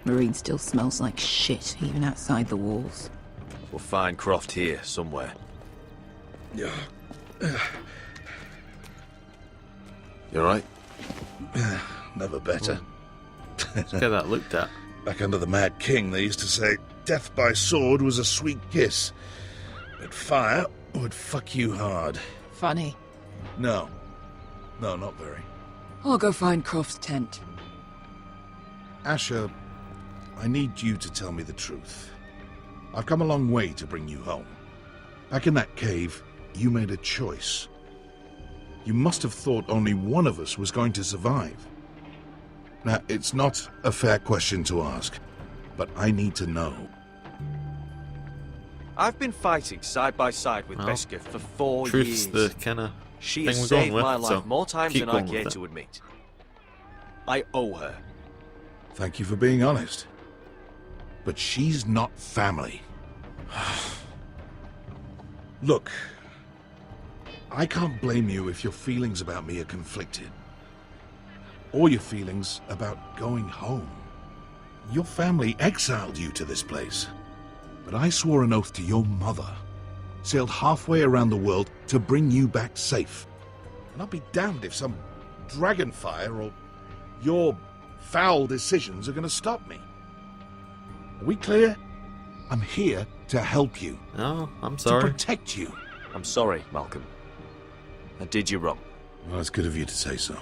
Marine still smells like shit, even outside the walls. We'll find Croft here, somewhere. Yeah. You alright? Never better. Let's get that looked at. Back under the Mad King, they used to say death by sword was a sweet kiss, but fire would fuck you hard. Funny. No. No, not very. I'll go find Croft's tent. Asher, I need you to tell me the truth. I've come a long way to bring you home. Back in that cave, you made a choice. You must have thought only one of us was going to survive. Now, it's not a fair question to ask, but I need to know. I've been fighting side by side with Beskha for 4 years. Truth's the kind of She thing has we're going saved with, my life so more times keep than I going with care it. to admit. I owe her. Thank you for being honest. But she's not family. Look, I can't blame you if your feelings about me are conflicted. Or your feelings about going home. Your family exiled you to this place. But I swore an oath to your mother. Sailed halfway around the world to bring you back safe. And I'll be damned if some dragonfire or your foul decisions are going to stop me. Are we clear? I'm here to help you. No, I'm To sorry. protect you. I'm sorry, Malcolm. I did you wrong. Well, it's good of you to say so.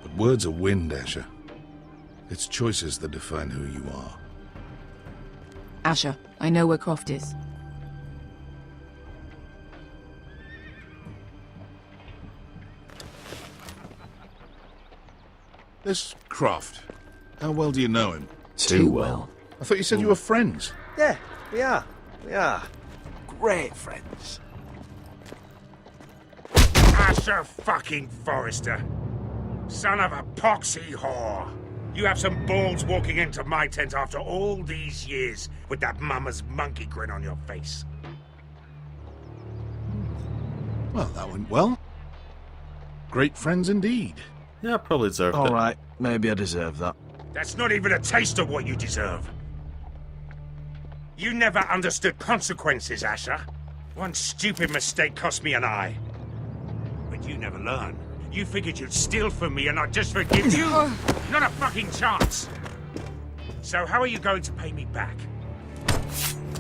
But words are wind, Asher. It's choices that define who you are. Asher, I know where Croft is. This Croft, how well do you know him? Too well. I thought you said you were friends. Yeah, we are. We are. Great friends. Asher fucking Forrester. Son of a poxy whore. You have some balls walking into my tent after all these years with that mama's monkey grin on your face. Well, that went well. Great friends indeed. Yeah, I probably deserved it. Alright, maybe I deserve that. That's not even a taste of what you deserve. You never understood consequences, Asher. One stupid mistake cost me an eye. But you never learn. You figured you'd steal from me and I'd just forgive you? Not a fucking chance. So how are you going to pay me back?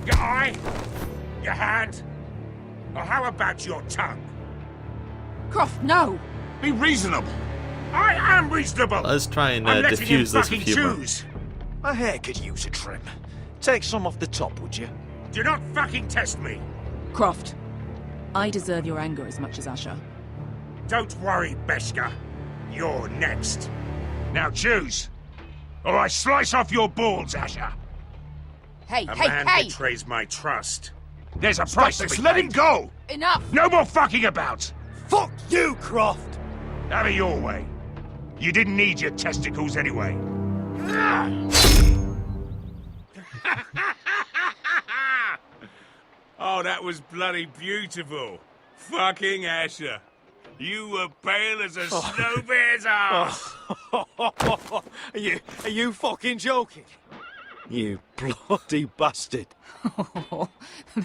Your eye? Your hand? Or how about your tongue? Croft, no! Be reasonable. I am reasonable! Let's try and I'm letting him diffuse this fucking with humour. choose. My hair could use a trim. Take some off the top, would you? Do not fucking test me. Croft, I deserve your anger as much as Asher. Don't worry, Beskha. You're next. Now choose, or I slice off your balls, Asher. Hey, A hey, man hey! betrays my trust. There's a price to this. be Let him paid. go! Enough! No more fucking about. Fuck you, Croft! Have it your way. You didn't need your testicles anyway. Oh, that was bloody beautiful. Fucking Asher. You were pale as a snow bear's ass. Are you fucking joking? You bloody bastard.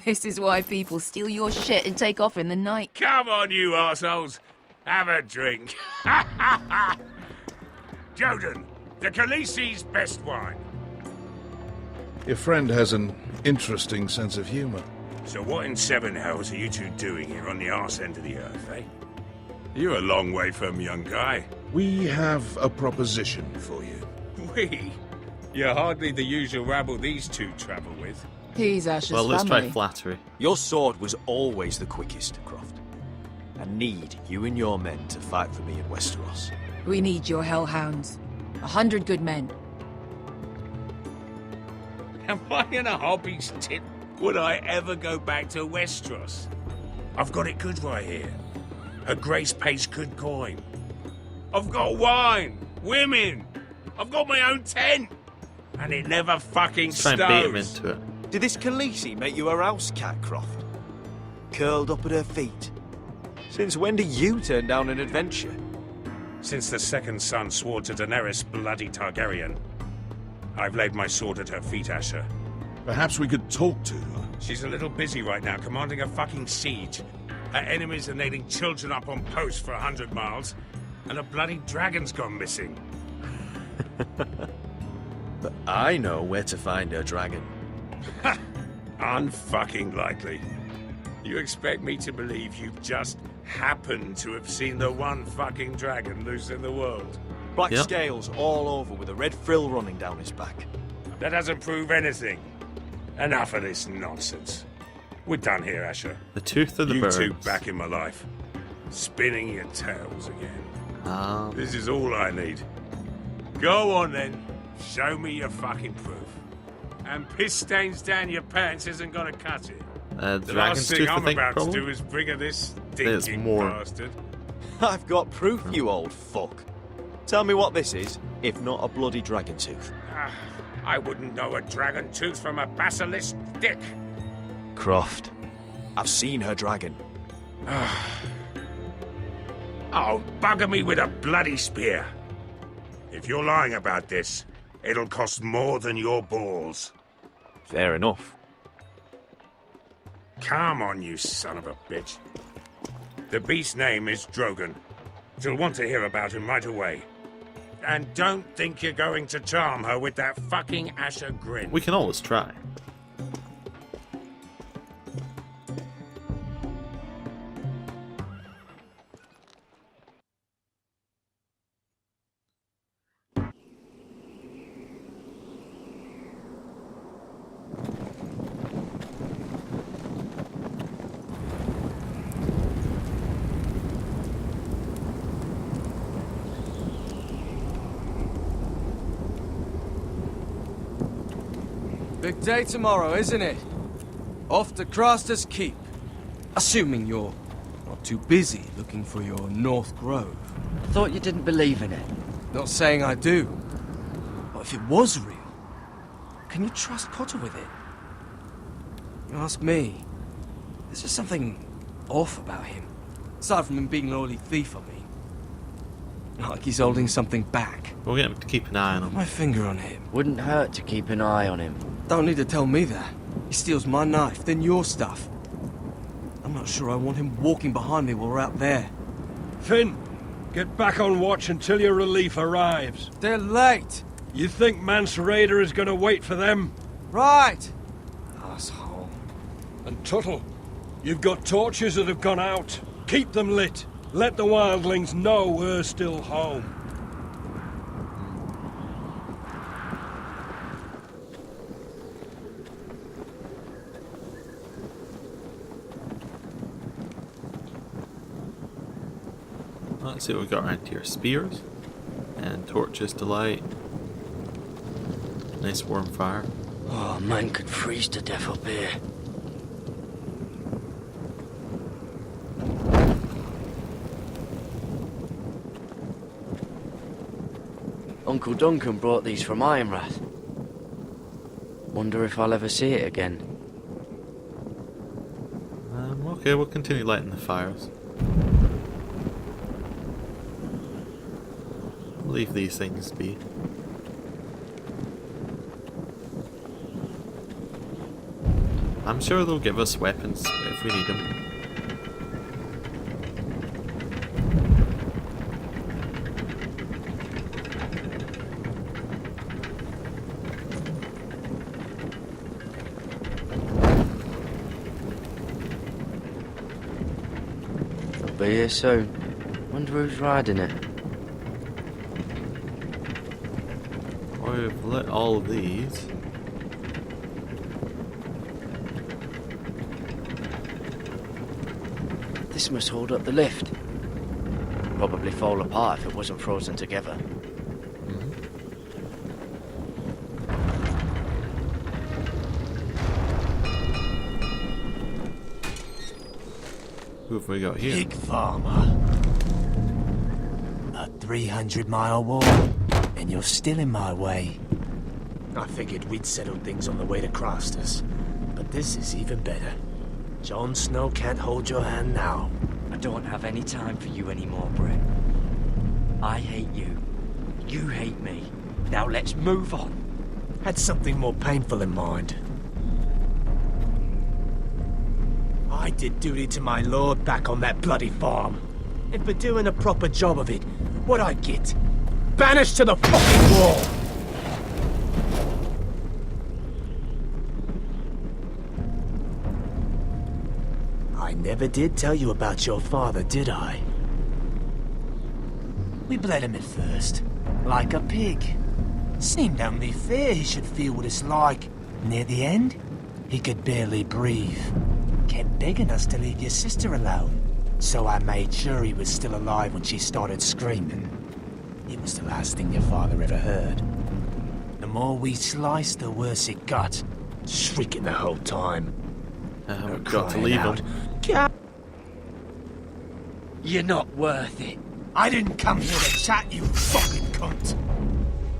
This is why people steal your shit and take off in the night. Come on, you assholes. Have a drink. Joden, the Khaleesi's best wine. Your friend has an interesting sense of humor. So what in seven hells are you two doing here on the arse end of the earth, eh? You're a long way from, young guy. We have a proposition for you. We? You're hardly the usual rabble these two travel with. He's Asher's Well, let's family. try flattery. Your sword was always the quickest, Croft. I need you and your men to fight for me in Westeros. We need your hellhounds. 100 good men. Am I in a hobby's tip? Would I ever go back to Westeros? I've got it good right here. Her Grace pays good coin. I've got wine, women. I've got my own tent. And it never fucking Let's try and bait him stows. into it. Did this Khaleesi make you her house cat, Croft? Curled up at her feet? Since when do you turn down an adventure? Since the second son swore to Daenerys bloody Targaryen. I've laid my sword at her feet, Asher. Perhaps we could talk to her. She's a little busy right now, commanding a fucking siege. Her enemies are nailing children up on posts for 100 miles, and a bloody dragon's gone missing. But I know where to find her dragon. Ha! Unfucking likely. You expect me to believe you've just happened to have seen the one fucking dragon loose in the world? Black Yep. scales all over with a red frill running down his back. That doesn't prove anything. Enough of this nonsense. We're done here, Asher. The tooth of the You birds. two back in my life. Spinning your tails again. This is all I need. Go on then. Show me your fucking proof. And piss stains down your pants isn't gonna cut it. The Dragon's last thing tooth, I I'm think, about probably. to do is bring her this There's stinking more. bastard. I've got proof, you old fuck. Tell me what this is, if not a bloody dragon tooth. Ah, I wouldn't know a dragon tooth from a basilisk dick. Croft, I've seen her dragon. Oh, bugger me with a bloody spear. If you're lying about this, it'll cost more than your balls. Fair enough. Come on, you son of a bitch. The beast's name is Drogon. She'll want to hear about him right away. And don't think you're going to charm her with that fucking Asher grin. We can always try. Big day tomorrow, isn't it? Off to Craster's Keep. Assuming you're not too busy looking for your North Grove. Thought you didn't believe in it. Not saying I do. But if it was real, can you trust Cotter with it? You ask me. There's just something off about him. Aside from him being an oily thief, I mean. Like he's holding something back. We'll get him to keep an eye on Put him. my finger on him. Wouldn't hurt to keep an eye on him. Don't need to tell me that. He steals my knife, then your stuff. I'm not sure I want him walking behind me while we're out there. Finn, get back on watch until your relief arrives. They're late! You think Mance Raider is gonna wait for them? Right! Asshole. And Tuttle, you've got torches that have gone out. Keep them lit. Let the wildlings know we're still home. Let's see what we got around here. Spears and torches to light. Nice warm fire. Oh, man could freeze to death up here. Uncle Duncan brought these from Ironrath. Wonder if I'll ever see it again. Okay, we'll continue lighting the fires. Leave these things be. I'm sure they'll give us weapons if we need them. Be here soon. Wonder who's riding it. We've lit all of these. This must hold up the lift. Probably fall apart if it wasn't frozen together. Who have we got here? Pig farmer. A 300-mile walk, and you're still in my way. I figured we'd settled things on the way to Craster's, but this is even better. Jon Snow can't hold your hand now. I don't have any time for you anymore, Brett. I hate you. You hate me. Now let's move on. Had something more painful in mind. I did duty to my lord back on that bloody farm. And for doing a proper job of it, what'd I get? Banished to the fucking wall! I never did tell you about your father, did I? We bled him at first, like a pig. Seemed only fair he should feel what it's like. Near the end, he could barely breathe. Kept begging us to leave your sister alone. So I made sure he was still alive when she started screaming. It was the last thing your father ever heard. The more we sliced, the worse it got. Shrieking the whole time. We've got to leave him. You're not worth it. I didn't come here to chat, you fucking cunt.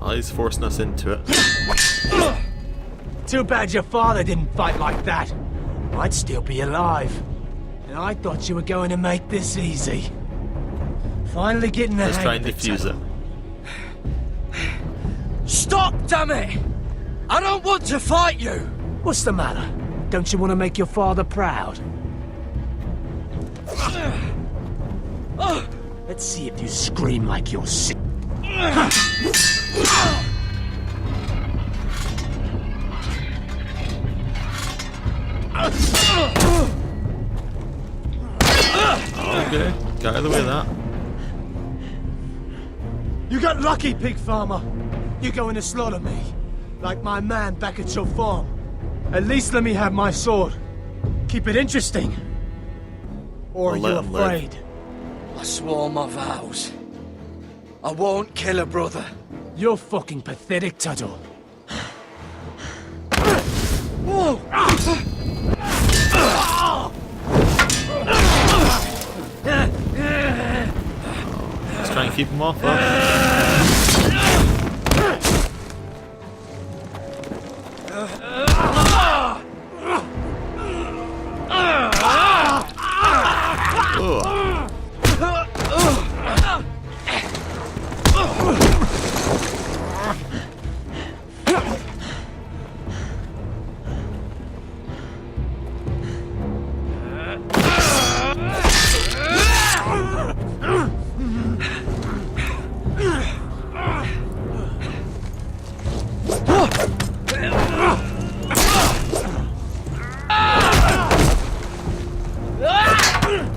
Oh, he's forcing us into it. Too bad your father didn't fight like that. I'd still be alive. And I thought you were going to make this easy. Finally getting the Let's hang try of and it. defuse it. Stop, damn it! I don't want to fight you! What's the matter? Don't you want to make your father proud? Let's see if you scream like you're sick. Okay, get out of the way of that. You got lucky, pig farmer. You're going to slaughter me, like my man back at your farm. At least let me have my sword. Keep it interesting. Or are We'll you let him live. afraid? I swore my vows. I won't kill a brother. You're fucking pathetic, Tuttle. Let's try and keep him off.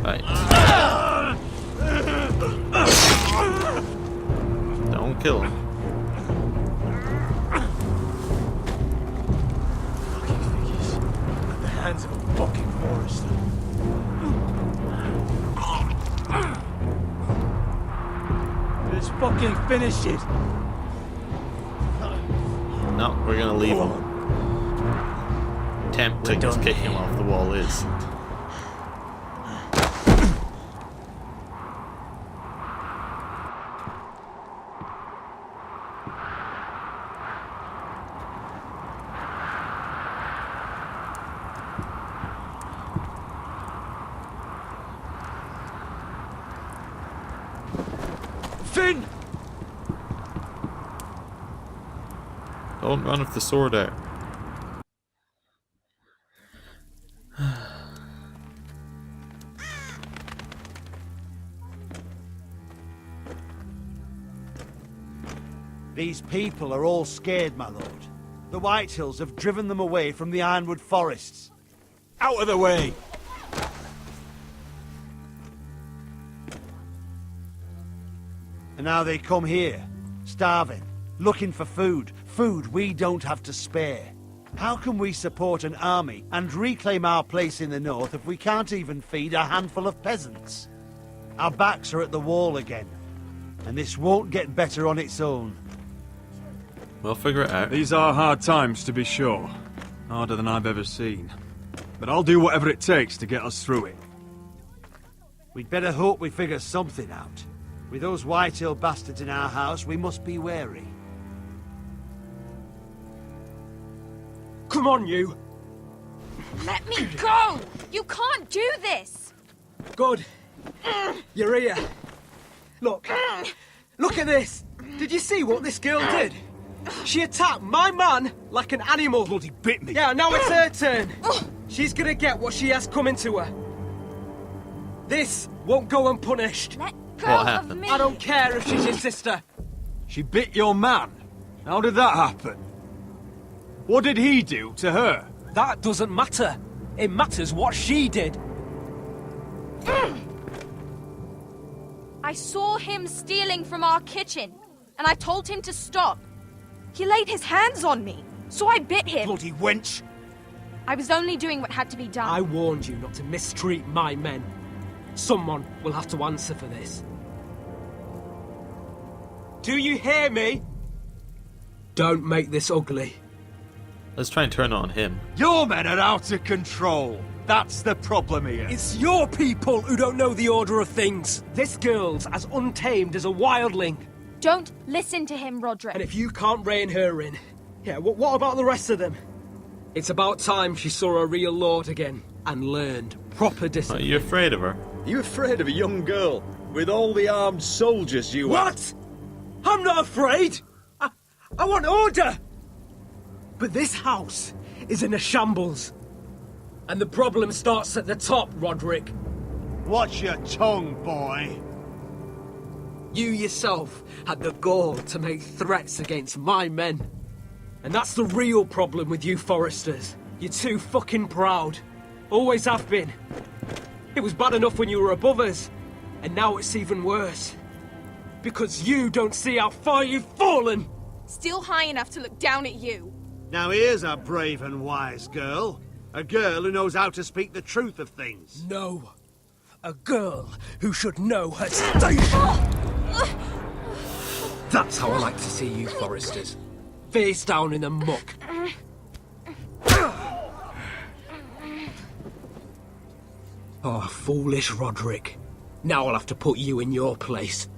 Right. Don't kill him. Fucking figures. At the hands of a fucking Forrester. Let's fucking finish it. No, we're gonna leave him. Tempting as kicking him off the wall is. Finn! Don't run with the sword out. These people are all scared, my lord. The Whitehills have driven them away from the Ironwood forests. Out of the way! And now they come here, starving, looking for food. Food we don't have to spare. How can we support an army and reclaim our place in the north if we can't even feed a handful of peasants? Our backs are at the wall again, and this won't get better on its own. We'll figure it out. These are hard times, to be sure. Harder than I've ever seen. But I'll do whatever it takes to get us through it. We'd better hope we figure something out. With those Whitehill bastards in our house, we must be wary. Come on, you! Let me go! You can't do this! Good. You're here. Look. Look at this! Did you see what this girl did? She attacked my man like an animal. Bloody bit me. Yeah, now it's her turn. She's gonna get what she has coming to her. This won't go unpunished. Let go What of happened? me. I don't care if she's your sister. She bit your man. How did that happen? What did he do to her? That doesn't matter. It matters what she did. I saw him stealing from our kitchen, and I told him to stop. He laid his hands on me, so I bit him. Bloody wench. I was only doing what had to be done. I warned you not to mistreat my men. Someone will have to answer for this. Do you hear me? Don't make this ugly. Let's try and turn it on him. Your men are out of control. That's the problem here. It's your people who don't know the order of things. This girl's as untamed as a wildling. Don't listen to him, Roderick. And if you can't rein her in, yeah, what about the rest of them? It's about time she saw a real lord again and learned proper Are discipline. you afraid of her? You afraid of a young girl with all the armed soldiers you have? What? I'm not afraid. I want order. But this house is in a shambles. And the problem starts at the top, Roderick. Watch your tongue, boy. You yourself had the gall to make threats against my men. And that's the real problem with you Forresters. You're too fucking proud. Always have been. It was bad enough when you were above us. And now it's even worse. Because you don't see how far you've fallen. Still high enough to look down at you. Now here's a brave and wise girl. A girl who knows how to speak the truth of things. No. A girl who should know her station. That's how I like to see you, Forresters. Face down in the muck. Oh, foolish Roderick. Now I'll have to put you in your place.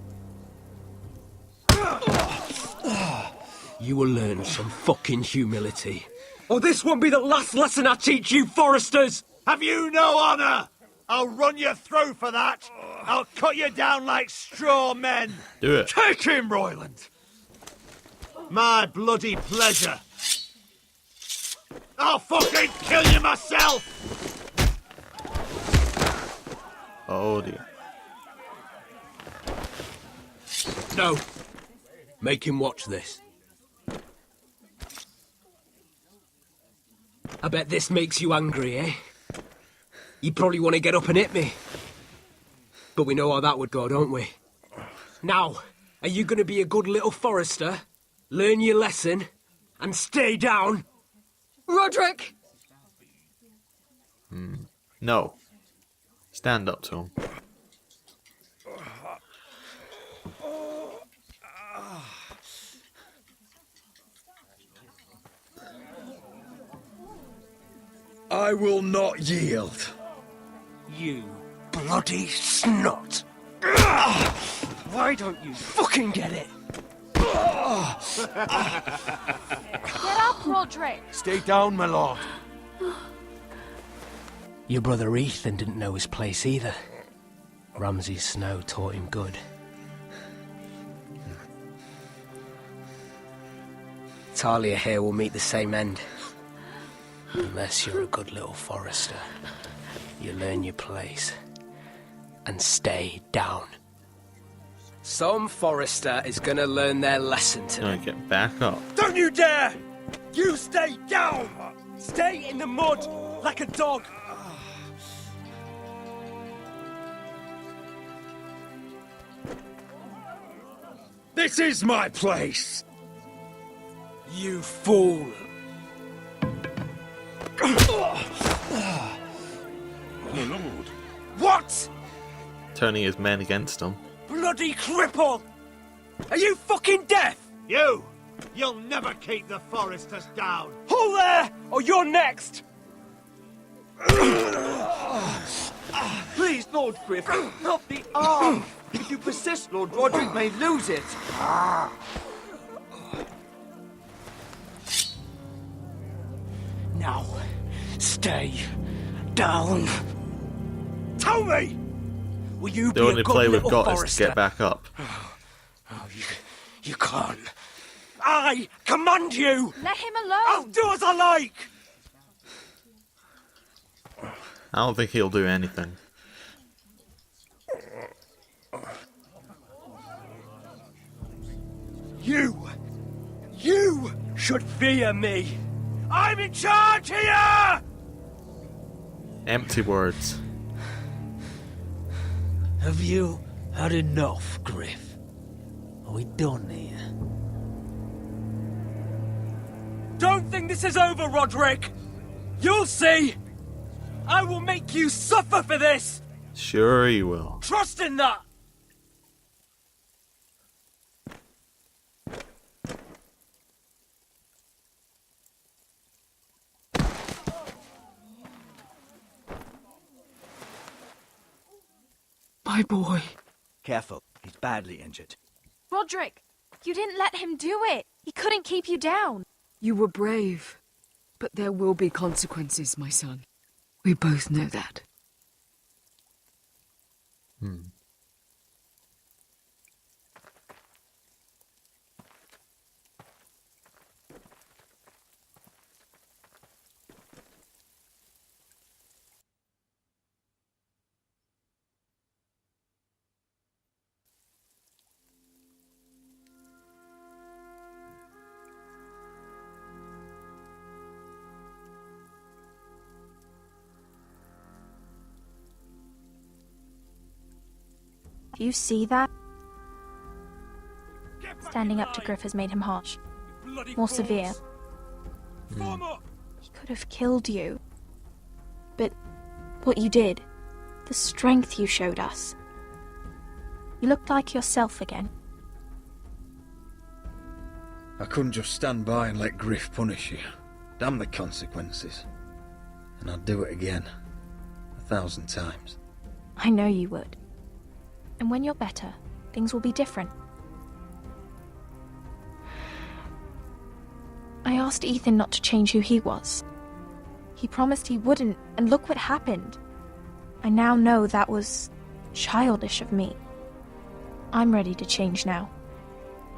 You will learn some fucking humility. Or this won't be the last lesson I teach you, Forresters! Have you no honor? I'll run your throat for that. I'll cut you down like straw men. Do it. Take him, Royland. My bloody pleasure. I'll fucking kill you myself. Oh dear. No. Make him watch this. I bet this makes you angry, eh? You probably want to get up and hit me. But we know how that would go, don't we? Now, are you going to be a good little Forrester, learn your lesson, and stay down? Roderick! No. Stand up to him. I will not yield. You bloody snot! Why don't you fucking get it? Get up, Roderick! Stay down, my lord. Your brother Ethan didn't know his place either. Ramsay Snow taught him good. Talia here will meet the same end. Unless you're a good little Forrester. You learn your place. And stay down. Some Forrester is gonna learn their lesson today. Gonna get back up. Don't you dare! You stay down! Stay in the mud like a dog! This is my place! You fool! My lord. What? Turning his men against him. Bloody cripple! Are you fucking deaf? You'll never keep the Forresters down. Hold there, or you're next! Please, Lord Griff, not the arm. If you persist, Lord Roderick may lose it. Now, stay down. Tell me! Will you The be only a good play we've little got Forrester? is to get back up. Oh, you can't. I command you! Let him alone! I'll do as I like! I don't think he'll do anything. You should fear me! I'm in charge here! Empty words. Have you had enough, Griff? Are we done here? Don't think this is over, Roderick! You'll see! I will make you suffer for this! Sure you will. Trust in that! My boy. Careful, he's badly injured. Roderick, you didn't let him do it. He couldn't keep you down. You were brave. But there will be consequences, my son. We both know that. Do you see that? Standing up to Griff has made him harsh. More severe. He could have killed you. But what you did, the strength you showed us. You looked like yourself again. I couldn't just stand by and let Griff punish you. Damn the consequences. And I'd do it again. 1,000 times. I know you would. And when you're better, things will be different. I asked Ethan not to change who he was. He promised he wouldn't, and look what happened. I now know that was childish of me. I'm ready to change now.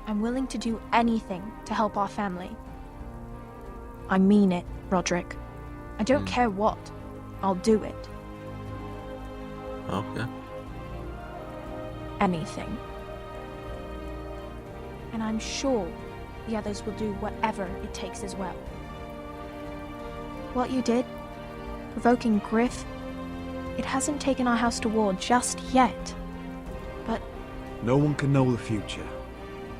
I'm willing to do anything to help our family. I mean it, Roderick. I don't care what. I'll do it. Okay. Anything. And I'm sure the others will do whatever it takes as well. What you did, provoking Griff, it hasn't taken our house to war just yet. But no one can know the future.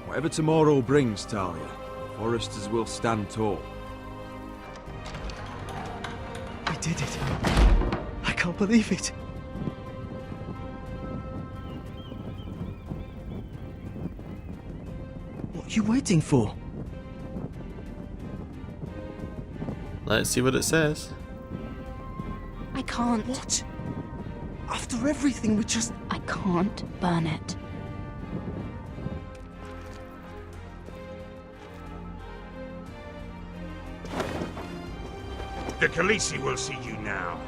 Whatever tomorrow brings, Talia, Forresters will stand tall. I did it. I can't believe it. What are you waiting for? Let's see what it says. I can't. What? After everything we just... I can't burn it. The Khaleesi will see you now.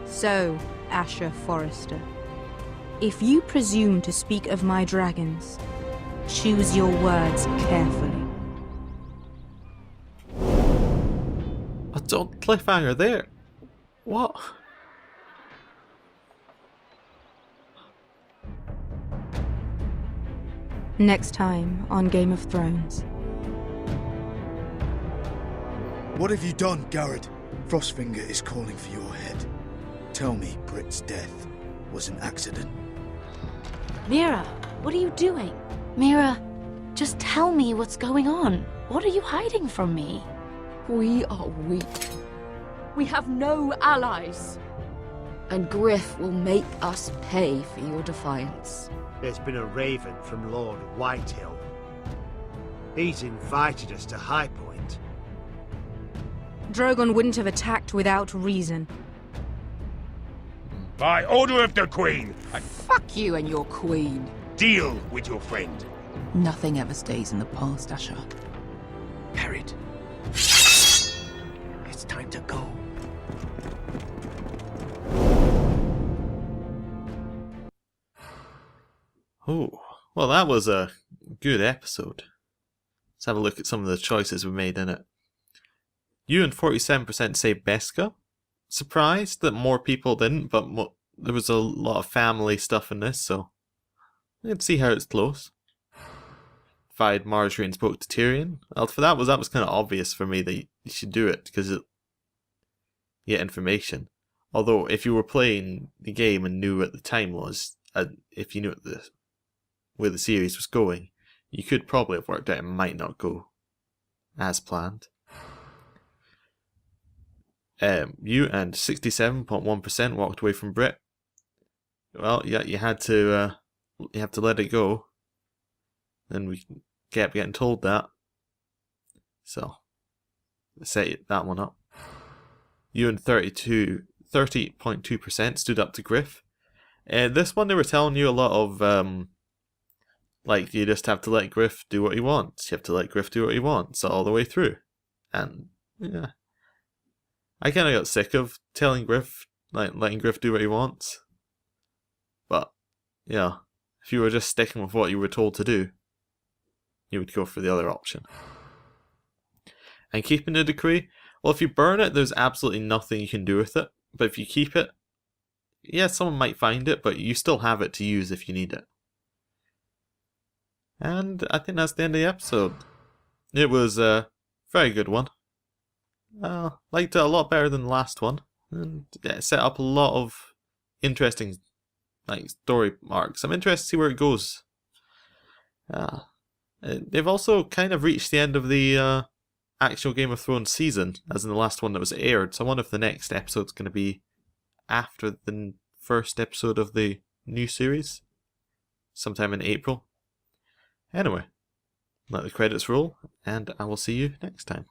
So, Asher Forrester, if you presume to speak of my dragons, choose your words carefully. I don't cliffhanger there. What? Next time on Game of Thrones. What have you done, Garrett? Frostfinger is calling for your head. Tell me Britt's death was an accident. Mira, what are you doing? Mira, just tell me what's going on. What are you hiding from me? We are weak. We have no allies. And Griff will make us pay for your defiance. There's been a raven from Lord Whitehill. He's invited us to High Point. Drogon wouldn't have attacked without reason. By order of the Queen, Fuck you and your queen. deal with your friend. Nothing ever stays in the past, Asher. Garrett. It's time to go. Oh, well, that was a good episode. Let's have a look at some of the choices we made in it. You and 47% say Beska. Surprised that more people didn't, but there was a lot of family stuff in this, so you can see how it's close. Fired Marjorie and spoke to Tyrion. Well, for that was kind of obvious for me that you should do it because you get information. Although if you were playing the game and knew what the time was, if you knew where the series was going, you could probably have worked out it might not go as planned. You and 67.1% walked away from Brit. Well, yeah, you have to let it go. Then we kept getting told that. So, set that one up. You and 30.2% stood up to Griff. This one they were telling you a lot of, like, you just have to let Griff do what he wants. You have to let Griff do what he wants all the way through. And, yeah. I kind of got sick of letting Griff do what he wants. But, yeah, if you were just sticking with what you were told to do, you would go for the other option. And keeping the decree, well, if you burn it, there's absolutely nothing you can do with it. But if you keep it, yeah, someone might find it, but you still have it to use if you need it. And I think that's the end of the episode. It was a very good one. Liked it a lot better than the last one. And it set up a lot of interesting story arcs. I'm interested to see where it goes. They've also kind of reached the end of the actual Game of Thrones season, as in the last one that was aired. So I wonder if the next episode's going to be after the first episode of the new series, sometime in April. Anyway, let the credits roll, and I will see you next time.